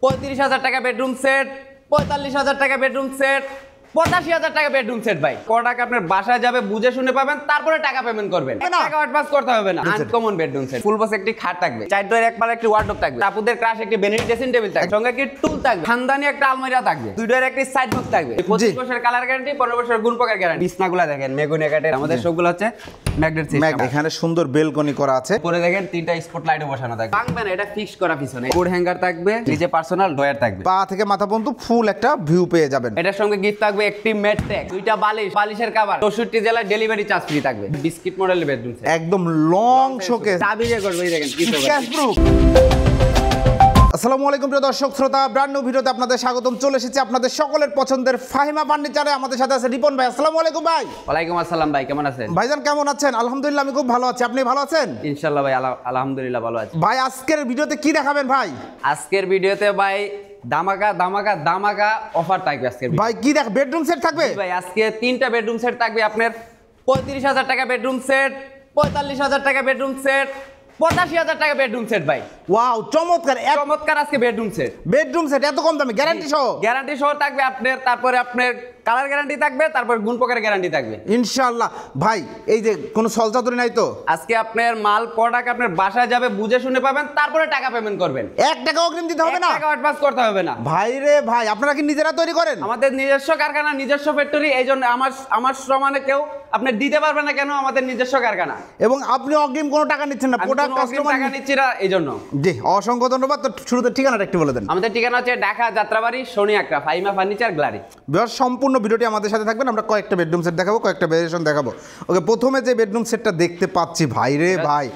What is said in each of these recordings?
35,000 টাকা bedroom set, 45,000 টাকা bedroom set, 85,000 টাকা বেডরুম সেট ভাই। প্রোডাক্ট আপনার বাসায় যাবে, বুঝে শুনে পাবেন, তারপরে টাকা পেমেন্ট করবেন। টাকা অ্যাডভান্স করতে হবে না। Uncommon bedroom set, full box একটি খাট থাকবে, 4 ডোর এক পাল্লা একটি ওয়ার্ডরোব থাকবে, আপুদের ক্রাশ একটি ভ্যানিটি ড্রেসিং টেবিল থাকবে, সঙ্গে একটি টুল থাকবে, খানদানি একটা আলমারি থাকবে, 2 ডোর একটি সাইড বক্স থাকবে, 25 বছরের কালার গ্যারান্টি, 15 বছরের গুণ প্রকার গ্যারান্টি। বিছনাগুলো দেখেন মেগুনি কাঠের, আমাদের সবগুলো হচ্ছে ম্যাগনেট সিস্টেম। এখানে সুন্দর বেলকনি করা আছে, পরে দেখেন 3টা স্পট লাইটও বসানো থাকবে। ভাঙবে না, এটা ফিক্স করা পিছনে। কোড হ্যাঙ্গার থাকবে, নিচে পার্সোনাল ড্রয়ার থাকবে, পা থেকে মাথা পর্যন্ত ফুল একটা ভিউ পেয়ে যাবেন। এটার সঙ্গে গিফট থাকবে একটি ম্যাট ট্যাগ, 2টা বালিশ, বালিশের কভার, 64 জেলায় ডেলিভারি চার্জ ফ্রি থাকবে। বিস্কিট মডেলের বেডরুম সেট, একদম লং শোকেস, চাবি দিয়ে করবে দেখেন কি তো ক্যাশ প্রুফ। আসসালামু আলাইকুম প্রিয় দর্শক শ্রোতা, ব্র্যান্ড নিউ ভিডিওতে আপনাদের স্বাগতম। চলে এসেছি আপনাদের সকলের পছন্দের ফাহিমা ফার্নিচারে। আমাদের সাথে আছে রিপন ভাই। আসসালামু আলাইকুম ভাই। ওয়ালাইকুম আসসালাম ভাই, কেমন আছেন? ভাইজান কেমন আছেন? আলহামদুলিল্লাহ আমি খুব ভালো আছি, আপনি ভালো আছেন? ইনশাআল্লাহ ভাই, আলহামদুলিল্লাহ ভালো আছি ভাই। আজকের ভিডিওতে কি দেখাবেন ভাই? আজকের ভিডিওতে ভাই দামাকা দামাকা দামাকা অফার থাকবে আজকের ভাই। কি দেখ, বেডরুম সেট থাকবে ভাই? আজকে 3টা বেডরুম সেট থাকবে আপনার। 35,000 টাকা বেডরুম সেট, 45,000 টাকা বেডরুম সেট, 85,000 টাকা বেডরুম সেট ভাই। ওয়াও, চমৎকার চমৎকার আজকে বেডরুম সেট। বেডরুম সেট এত কম দামে, গ্যারান্টি সহ? গ্যারান্টি সহ থাকবে আপনার, তারপরে আপনার কালার গ্যারান্টি থাকবে, তারপর গুণ প্রকারের গ্যারান্টি থাকবে ইনশাআল্লাহ। ভাই এই যে কোনো সলচাতুরি নাই তো? আজকে আপনার মাল প্রোডাক্ট আপনার বাসায় যাবে, বুঝে শুনে পাবেন, তারপরে টাকা পেমেন্ট করবেন। 1 টাকা অগ্রিম দিতে হবে না? 1 টাকা অ্যাডভান্স করতে হবে না ভাই রে ভাই, আপনারা কি নিজেরা তৈরি করেন? আমাদের নিজস্ব কারখানা, নিজস্ব ফ্যাক্টরি, এই জন্য আমার সমানে কেউ আপনি দিতে পারবে না। কেন? আমাদের নিজস্ব কারখানা। এবং আপনি অগ্রিম কোনো টাকা নিচ্ছেন না, প্রোডাক্ট কাস্টমার টাকা নিচ্ছি না, এই জন্য। জি, অসংখ্য ধন্যবাদ। তো শুরুতে ঠিকানাটা একটু বলে দেন। আমাদের ঠিকানা হচ্ছে ঢাকা যাত্রাবাড়ি, শনি আকরা, ফাহিমা ফার্নিচার গ্যালারি। সম্পূর্ণ ভিডিওটি আমাদের সাথে থাকবেন। আমরা কয়েকটা বেডরুম সেট দেখাবো, কয়েকটা ভেরিয়েশন দেখাবো। ওকে, প্রথমে যে বেডরুম সেটটা দেখতে পাচ্ছি ভাই রে ভাই,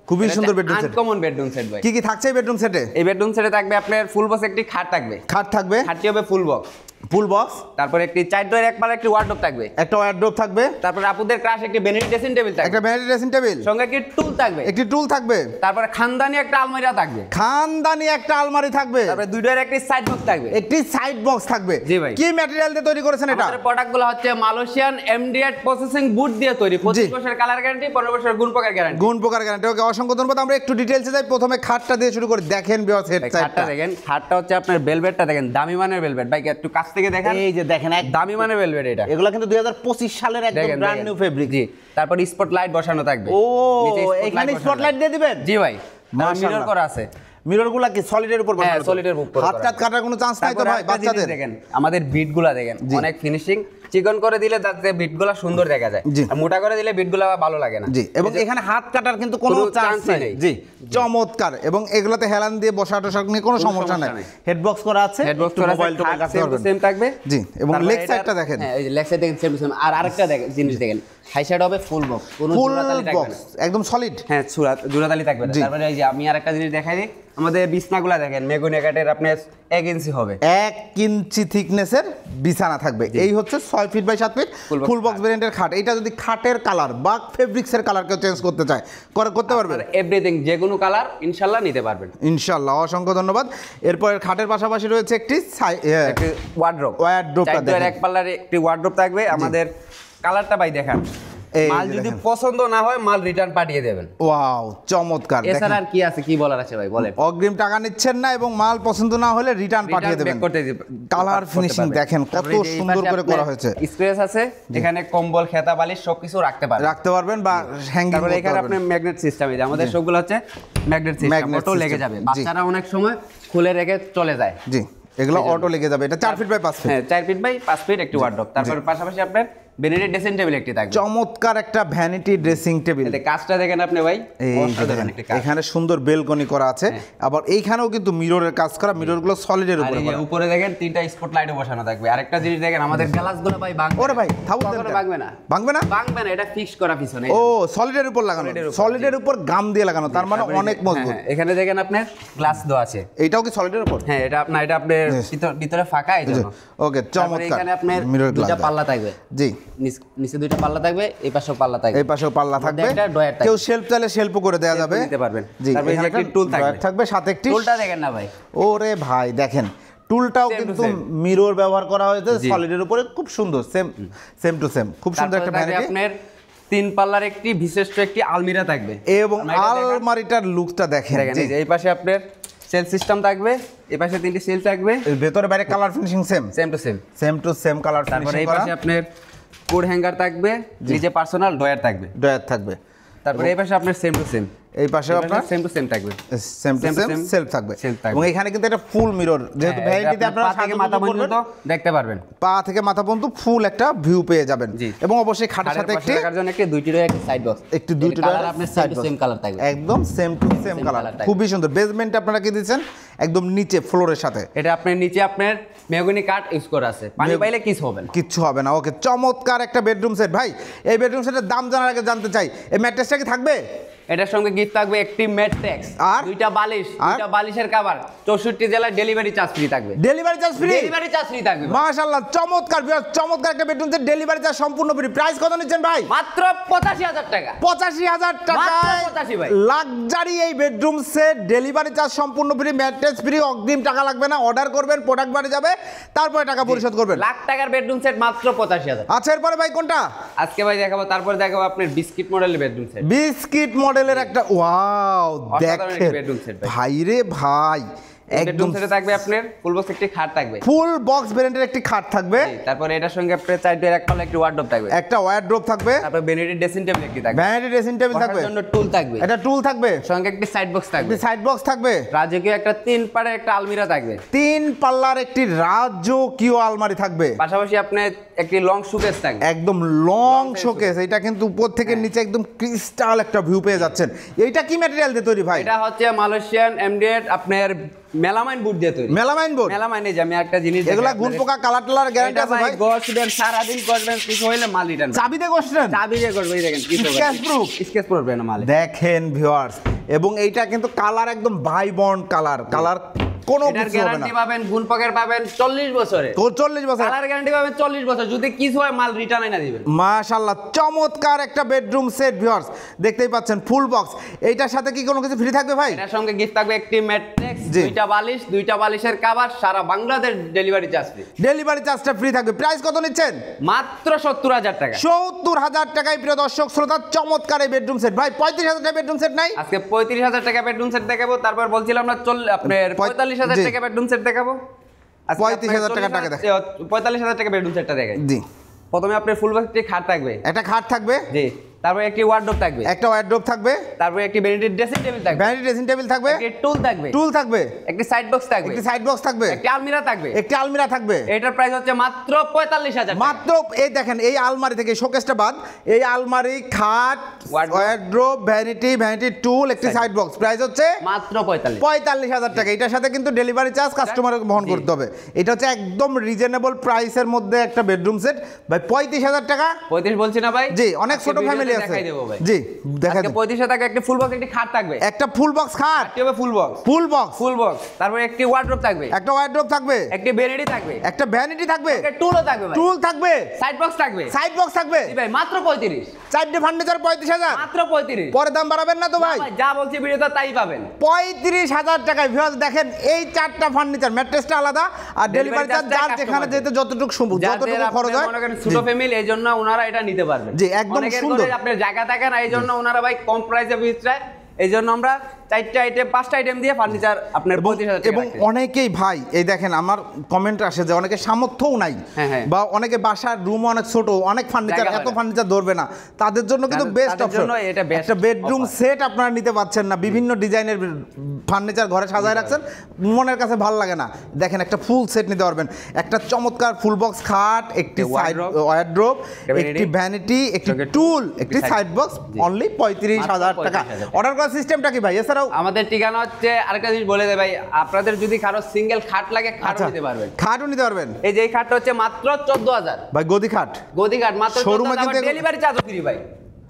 খুবই সুন্দর bedroom set. Uncommon bedroom set ভাই। কি কি থাকছে এই বেডরুম সেটে? এই বেডরুম সেটে থাকবে আপনার ফুল বক্স একটি খাট থাকবে, খাট থাকবে, খাটটি হবে ফুল বক্স, ফুল বক্স, তারপর একটি 4 ডোর এক পাল্লা একটি ওয়ার্ডরোব থাকবে, একটা ওয়ার্ডরোব থাকবে, তারপর আপুদের ক্রাশ একটি ভ্যানিটি ড্রেসিং টেবিল থাকবে, একটা ভ্যানিটি ড্রেসিং টেবিল, সঙ্গে একটি টুল থাকবে, একটি টুল থাকবে, তারপর খানদানি একটা আলমারি থাকবে, খানদানি একটা আলমারি থাকবে, তারপর 2 ডোর একটি সাইড বক্স থাকবে, একটি সাইড বক্স থাকবে। জি ভাই। কি ম্যাটেরিয়াল দিয়ে তৈরি করেছেন এটা? আমাদের প্রোডাক্টগুলো হচ্ছে মালয়েশিয়ান এমডিএট প্রসেসিং বুট দিয়ে তৈরি, 25 বছরের কালার গ্যারান্টি, 15 বছরের গুণ প্রকার গ্যারান্টি। গুণ প্রকার গ্যারান্টি। ওকে, অসংখ্য ধন্যবাদ। আমরা একটু ডিটেইলসে যাই। প্রথমে খাটটা দিয়ে শুরু করি। দেখেন বিয়ার সেট খাটটা দেখেন, খাটটা হচ্ছে আপনার ভেলভেটটা দেখেন, দামি মানের ভেলভেট ভাই, একটু কাছ থেকে দেখেন। এই যে দেখেন, এক দামি মানের ভেলভেট এটা। এগুলা কিন্তু 2025 সালের একদম ব্র্যান্ড নিউ ফেব্রিক। জি, তারপর স্পট লাইট বসানো থাকবে। ও, এখানে স্পট লাইট দিয়ে দিবেন? জি ভাই, মিরর করা আছে। মিররগুলা কি সলিডের উপর বানানো? হ্যাঁ, সলিডের উপর। হাত টাত কাটার কোনো চান্স নাই তো ভাই বাচ্চাদের? দেখেন আমাদের বিটগুলা দেখেন, অনেক ফিনিশিং। চিকন করে দিলে তাতে বিটগুলা সুন্দর দেখা যায়, আর মোটা করে দিলে বিটগুলা ভালো লাগে না। জি, এবং এখানে হাত কাটার কিন্তু কোনো চান্স নেই। জি, চমৎকার। এবং এগুলাতে হেলান দিয়ে বসা টসা নিয়ে কোনো সমস্যা নাই। হেডবক্স করা আছে, হেডবক্স করা মোবাইল টোবাইল কাছে করবেন, সেম থাকবে। জি, এবং লেগ সাইডটা দেখেন। হ্যাঁ, এই যে লেগ সাইড দেখেন সেম সেম। আর আরেকটা দেখেন জিনিস দেখেন, হাই সাইড হবে ফুল বক্স, কোনো জোড়াতালি থাকবে না, একদম সলিড। হ্যাঁ, জোড়াতালি থাকবে না। তারপরে এই যে আমি আরেকটা জিনিস দেখাই দিই, আমাদের বিছনাগুলা দেখেন মেগুনি কাঠের, আপনার 1 ইঞ্চি হবে, 1 ইঞ্চি থিকনেসের বিছানা থাকবে। এই হচ্ছে 6 feet by 7 feet full box ভেরিয়েন্টের খাট। এটা যদি খাটের কালার বা ফেব্রিক্সের কালার কেউ চেঞ্জ করতে চায়, করতে পারবেন। এভরিথিং, যে কোনো কালার ইনশাআল্লাহ নিতে পারবেন ইনশাআল্লাহ। অসংখ্য ধন্যবাদ। এরপর খাটের পাশাপাশি রয়েছে একটি ওয়ার্ডরোব। ওয়ার্ডরোবটা দেখেন, এক পাল্লার একটি ওয়ার্ডরোব থাকবে। আমাদের কালারটা ভাই দেখান, মাল যদি পছন্দ না হয় মাল রিটার্ন পাঠিয়ে দেবেন। ওয়াও, চমৎকার। এছাড়া আর কি আছে, কি বলার আছে ভাই বলেন? অগ্রিম টাকা নিচ্ছেন না এবং মাল পছন্দ না হলে রিটার্ন পাঠিয়ে দেবেন। কালার ফিনিশিং দেখেন কত সুন্দর করে করা হয়েছে। স্পেস আছে এখানে, কম্বল, খেতা, বালিশ সবকিছু রাখতে পারবেন বা হ্যাঙ্গিং করতে পারবেন। এখানে আপনি ম্যাগনেট সিস্টেম, এই যে আমাদের সবগুলো হচ্ছে ম্যাগনেট সিস্টেম, অটো লেগে যাবে। বাচ্চারা অনেক সময় খুলে রেখে চলে যায়। জি, এগুলো অটো লেগে যাবে। এটা 4 ফিট বাই 5 ফিট। হ্যাঁ, 4 ফিট বাই 5 ফিট একটি ওয়ার্ডরোব। তারপর পাশাপাশি আপনার ভ্যানিটি ড্রেসিং টেবিল একটি থাকবে। চমৎকার একটা ভ্যানিটি ড্রেসিং টেবিল। এই কাজটা দেখেন আপনি ভাই, এখানে সুন্দর বেলকনি করা আছে। আবার এইখানেও কিন্তু মিররের কাজ করা, মিররগুলো সলিডের উপরে করা। উপরে দেখেন 3টা স্পট লাইটও বসানো থাকবে। আরেকটা জিনিস দেখেন, আমাদের গ্লাসগুলো ভাই ভাঙবে। ওরে ভাই, ভাঙবে না, ভাঙবে না, ভাঙবে না, এটা ফিক্স করা পিছনে। ও, সলিডের উপর লাগানো, সলিডের উপর গাম দিয়ে লাগানো, তার মানে অনেক মজবুত। এখানে দেখেন আপনার গ্লাস দেওয়া আছে। এইটাও কি সলিডের উপর? হ্যাঁ, এটা আপনার ভিতরে ফাঁকা, এইজন্য। ওকে, চমৎকার। এখানে আপনার দুটো পাল্লা থাকবে। জি, নিচে 2টা পাল্লা থাকবে, এই পাশেও পাল্লা থাকবে, এই পাশেও পাল্লা থাকবে। কেউ শেলফ চাইলে শেলফও করে দেওয়া যাবে, নিতে পারবেন। জি, এখানে একটা টুল থাকবে, সাথে একটি টুলটা দেখেন না ভাই। ওরে ভাই দেখেন, টুলটাও কিন্তু মিরর ব্যবহার করা হয়েছে সলিডের উপরে, খুব সুন্দর। সেম টু সেম, খুব সুন্দর একটা ভ্যানিটি। আপনার 3 পাল্লার একটি বিশেষ একটি আলমিরা থাকবে, এবং আলমারিটার লুকটা দেখেন। এই পাশে আপনার সেল সিস্টেম থাকবে, এই পাশে 3টি সেল থাকবে, এর ভেতরে বাইরে colour finishing same to same colour তারপরে ফিনিশিং এই করা। পাশে আপনার কোড হ্যাঙ্গার থাকবে, নিচে পার্সোনাল ড্রয়ার থাকবে, তারপরে এই পাশে আপনার সেম টু সেম, এই পাশে আপনার সেম টু সেম থাকবে, সেম টু সেম সেলফ থাকবে এবং এখানে কিন্তু এটা ফুল মিরর, যেহেতু ভ্যারাইটিতে আপনারা পা থেকে মাথা পর্যন্ত দেখতে পারবেন, পা থেকে মাথা পর্যন্ত ফুল একটা ভিউ পেয়ে যাবেন। এবং অবশ্যই খাটের সাথে একটি রাখার জন্য একটি দুইটিরও একটা সাইড বক্স, একটু দুইটা কালার আপনার সেম টু সেম কালার থাকবে, একদম সেম টু সেম কালার, খুবই সুন্দর। বেসমেন্টে আপনারা কি দিচ্ছেন একদম নিচে ফ্লোরের সাথে, এটা আপনার নিচে আপনার মেহগনি কাঠ ইউজ করা আছে, পানি পাইলে কিছু হবে না, কিচ্ছু হবে না। ওকে, চমৎকার একটা বেডরুম সেট। ভাই এই বেডরুম সেটের দাম জানার আগে জানতে চাই, এই ম্যাট্রেসটা কি থাকবে? এটার সঙ্গে গিফট থাকবে একটি ম্যাট্রেক্স আর দুইটা বালিশ, দুইটা বালিশের কভার, 64 জেলায় ডেলিভারি চার্জ ফ্রি থাকবে, delivery charge free, delivery charge free থাকবে। মাশাআল্লাহ, চমৎকার চমৎকার একটা বেডরুম সেট, ডেলিভারি চার্জ সম্পূর্ণ ফ্রি। প্রাইস কত নিচ্ছেন ভাই? মাত্র 85,000 টাকা, 85,000 টাকায় 85 ভাই, লাক্সারি এই বেডরুম সেট, ডেলিভারি চার্জ সম্পূর্ণ ফ্রি, ম্যাট্রেস ফ্রি, অগ্রিম টাকা লাগবে না। অর্ডার করবেন, প্রোডাক্ট বাড়ি যাবে, তারপরে টাকা পরিশোধ করবেন। লাখ টাকার বেডরুম সেট মাত্র 85,000। আচ্ছা, এরপরে ভাই কোনটা? আজকে ভাই দেখাবো, তারপরে দেখাবো আপনার বিস্কিট মডেলের বেডরুম সেট, বিস্কিট মডেলের একটা, ওয়াও দেখেন বেডরুম সেট ভাই, ভাই রে ভাই, একদম সেটে থাকবে আপনার ফুল বক্স একটি খাট থাকবে, ফুল বক্স ভেরিয়েন্টের একটি খাট থাকবে, তারপরে এটার সঙ্গে আপনার চারটে এক পাল্লা একটি ওয়ার্ডরোব থাকবে, একটা ওয়ার্ডরোব থাকবে, তারপর ভ্যানিটি ড্রেসিং টেবিল একটি থাকবে, ভ্যানিটি ড্রেসিং টেবিল থাকবে, জন্য টুল থাকবে, এটা টুল থাকবে, সঙ্গে একটি সাইড বক্স থাকবে, একটি সাইড বক্স থাকবে, রাজকীয় একটা 3 পাড়ের একটা আলমিরা থাকবে, 3 পাল্লার একটি রাজকীয় আলমারি থাকবে, পাশাপাশি আপনার একটি লং শোকেস থাকবে, একদম লং শোকেস। এটা কিন্তু উপর থেকে নিচে একদম ক্রিস্টাল একটা ভিউ পেয়ে যাচ্ছেন। এইটা কি ম্যাটেরিয়াল দিয়ে তৈরি ভাই? এটা হচ্ছে মালয়েশিয়ান এমডিএড আপনার মেলামাইন বোর্ড দিয়ে তৈরি, মেলামাইন বোর্ড। মেলামাইনে যে আমি একটা জিনিস এগুলা গুণ পোকা কালার টালার গ্যারান্টি আছে ভাই? গসবেন সারা দিন করবেন, কিছু হইলে মাল রিটার্ন, চাবি দিয়ে ঘষলেন? চাবি দিয়ে করবে, এই দেখেন কিছু স্কেচ প্রুফ, স্কেচ প্রুফ না মাল দেখেন ভিউয়ার্স। এবং এইটা কিন্তু কালার একদম ভাইবন্ড কালার, কালার কোনো এটার কিছু হবে না। গ্যারান্টি পাবেন, গুণ পকের পাবেন 40 বছরে, 40 বছর কালার গ্যারান্টি পাবেন 40 বছর, যদি কিছু হয় মাল রিটার্ন এনে দিবেন। মাশাআল্লাহ, চমৎকার একটা বেডরুম সেট ভিউয়ার্স, দেখতেই পাচ্ছেন ফুল বক্স। এইটার সাথে কি কোনো কিছু ফ্রি থাকবে ভাই? এটার সঙ্গে গিফট থাকবে একটি ম্যাট্রেক্স, জি। দুইটা বালিশের কভার, সারা Bangladesh delivery charge free, delivery চার্জটা ফ্রি থাকবে। প্রাইস কত নিচ্ছেন? মাত্র 70,000 টাকা, 70,000 টাকায় প্রিয় দর্শক শ্রোতা, চমৎকার এই বেডরুম সেট। ভাই 35,000 টাকা বেডরুম সেট নাই? আজকে 35,000 টাকা বেডরুম সেট দেখাবো, তারপর বলছিলাম না আপনার 45,000 জি। টাকা বেডরুম সেট দেখাবো, 35,000 টাকা দেখান। 45,000 টাকা বেডরুম সেটটা দেখাই। জি, প্রথমে আপনার ফুল বক্স একটি খাট থাকবে, একটা খাট থাকবে, জি, তারপর একটি ওয়ার্ডরোব থাকবে, একটা ওয়ার্ডরোব থাকবে, তারপর একটি ভ্যানিটি ড্রেসিং টেবিল থাকবে, ভ্যানিটি ড্রেসিং টেবিল থাকবে, একটি টুল থাকবে, টুল থাকবে, একটি সাইড বক্স থাকবে, একটি সাইড বক্স থাকবে, একটি আলমিরা থাকবে, একটি আলমিরা থাকবে। এটার প্রাইস হচ্ছে মাত্র 45,000 মাত্র এই দেখেন, এই আলমারি থেকে শোকেসটা বাদ, এই আলমারি, খাট, Wardrobe, ওয়ার্ডরোব, ভ্যানিটি টুল, একটি সাইড বক্স, প্রাইস হচ্ছে মাত্র 45। 45,000 টাকা। এটার সাথে কিন্তু ডেলিভারি চার্জ কাস্টমারের বহন করতে হবে। এটা হচ্ছে একদম রিজনেবল প্রাইসের মধ্যে একটা বেডরুম সেট ভাই। 35,000 টাকা, 35 বলছি না ভাই? জি, অনেক আজকে ছোট ভিডিওতে ফ্যামিলি আছে। দেখাই দেবো ভাই। জি, দেখা আজকে 35,000 টাকা একটি ফুল বক্স একটি খাট থাকবে, একটা ফুল বক্স খাট, কি হবে ফুল বক্স, ফুল বক্স, তারপর একটি ওয়ার্ডরোব থাকবে, একটা ওয়ার্ডরোব থাকবে, একটি ভ্যানিটি থাকবে, একটা ভ্যানিটি থাকবে, একটা টুলও থাকবে ভাই, টুল থাকবে, সাইড বক্স থাকবে, সাইড বক্স থাকবে। জি ভাই, মাত্র 35, চারটে ফার্নিচার 35,000, মাত্র 35। পরে দাম বাড়াবেন না তো ভাই? ভাই যা বলছি ভিডিওতে তাই পাবেন। 35,000 টাকায় ভিউয়ার্স দেখেন, এই চারটা ফার্নিচার, ম্যাট্রেসটা আলাদা আর ডেলিভারি চার্জ যার যেখানে যেতে যতটুকু সম্ভব, যতটুকু খরচ হয়। মনে করেন ছোট ফ্যামিলি, এই জন্য ওনারা এটা নিতে পারবেন। জি, একদম অনেকের সুন্দর। ঘরে আপনার জায়গা থাকে না, এই জন্য ওনারা ভাই কম প্রাইসে বিচরায়, এই জন্য আমরা 4টা আইটেম 5টা আইটেম দিয়ে ফার্নিচার আপনার 35,000 টাকা এবং অনেকেই ভাই, এই দেখেন আমার কমেন্ট আসে যে অনেকে সামর্থ্যও নাই, হ্যাঁ, হ্যাঁ। বা অনেকে বাসার রুম অনেক ছোট, অনেক ফার্নিচার, জায়গা এত হয় না। ফার্নিচার ধরবে না, তাদের জন্য কিন্তু বেস্ট তাদের অপশন। জন্য এটা best একটা বেডরুম offer। সেট আপনারা নিতে পাচ্ছেন না, বিভিন্ন ডিজাইনের ফার্নিচার ঘরে সাজায় রাখছেন, মনের কাছে ভালো লাগে না, দেখেন একটা ফুল সেট নিতে পারবেন। একটা চমৎকার ফুল বক্স খাট, একটি সাইড ওয়ার্ডরোব, একটি ভ্যানিটি, একটি টুল, একটি সাইড বক্স, অনলি 35,000 টাকা। 35,000 অর্ডার করার সিস্টেমটা কি ভাই? এছাড়াও আমাদের ঠিকানা হচ্ছে, আরেকটা জিনিস বলে দেয় ভাই, আপনাদের যদি কারো সিঙ্গেল খাট লাগে খাটও নিতে পারবেন, খাটও নিতে পারবেন। এই যে এই খাটটা হচ্ছে মাত্র 14,000 ভাই গদি খাট, গদি খাট মাত্র Showroom এ 14,000, কিন্তু ডেলিভারি চার্জ ফ্রি ভাই।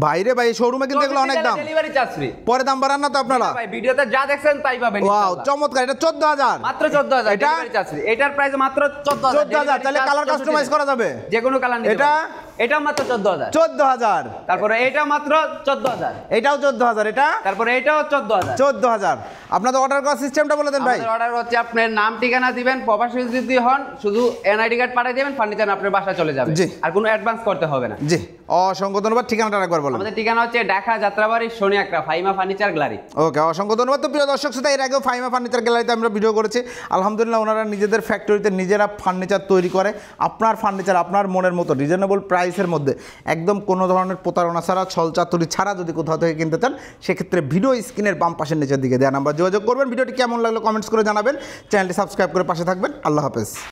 ভাইরে ভাই, শোরুমে কিন্তু এগুলো অনেক দাম, ডেলিভারি চার্জ ফ্রি, পরে দাম বাড়ান না তো আপনারা? ভাই ভিডিওতে যা দেখছেন তাই পাবেন। ওয়াও, চমৎকার। এটা 14,000, মাত্র 14,000 এটা ডেলিভারি চার্জ ফ্রি। এটার প্রাইস মাত্র 14,000। 14,000, তাহলে কালার কাস্টমাইজ করা যাবে যে কোনো কালার নিতে এটা? পারবেন। এটা মাত্র 14000। 14000। তারপরে এটা মাত্র 14000। এটাও 14000। এটা তারপরে এটাও 14000। 14000। আপনাদের অর্ডার করার সিস্টেমটা বলে দেন ভাই। আমাদের অর্ডার হচ্ছে আপনার নাম ঠিকানা দিবেন, প্রবাসী যদি হন শুধু এনআইডি কার্ড পাঠিয়ে দিবেন, ফার্নিচার আপনার বাসায় চলে যাবে। জি। আর কোনো অ্যাডভান্স করতে হবে না। জি, অসংখ্য ধন্যবাদ। ঠিকানাটা একবার বলেন। আমাদের ঠিকানা হচ্ছে ঢাকা যাত্রাবাড়ি শনিয়াকড়া ফাইমা ফার্নিচার গ্যালারি। ওকে, অসংখ্য ধন্যবাদ। তো প্রিয় দর্শক শ্রোতা, এর আগেও ফাইমা ফার্নিচার গ্যালারিতে আমরা ভিডিও করেছি। আলহামদুলিল্লাহ, ওনারা নিজেদের ফ্যাক্টরিতে নিজেরা ফার্নিচার তৈরি করে। আপনার ফার্নিচার আপনার মনের মতো রিজনেবল প্রাইসের মধ্যে একদম কোনো ধরনের প্রতারণা ছাড়া, ছলচাতুরি ছাড়া যদি কোথাও থেকে কিনতে চান, সেক্ষেত্রে ভিডিও স্ক্রিনের বাম পাশের নিচের দিকে দেওয়া নাম্বার যোগাযোগ করবেন। ভিডিওটি কেমন লাগলো কমেন্টস করে জানাবেন। চ্যানেলটি সাবস্ক্রাইব করে পাশে থাকবেন। আল্লাহ হাফেজ।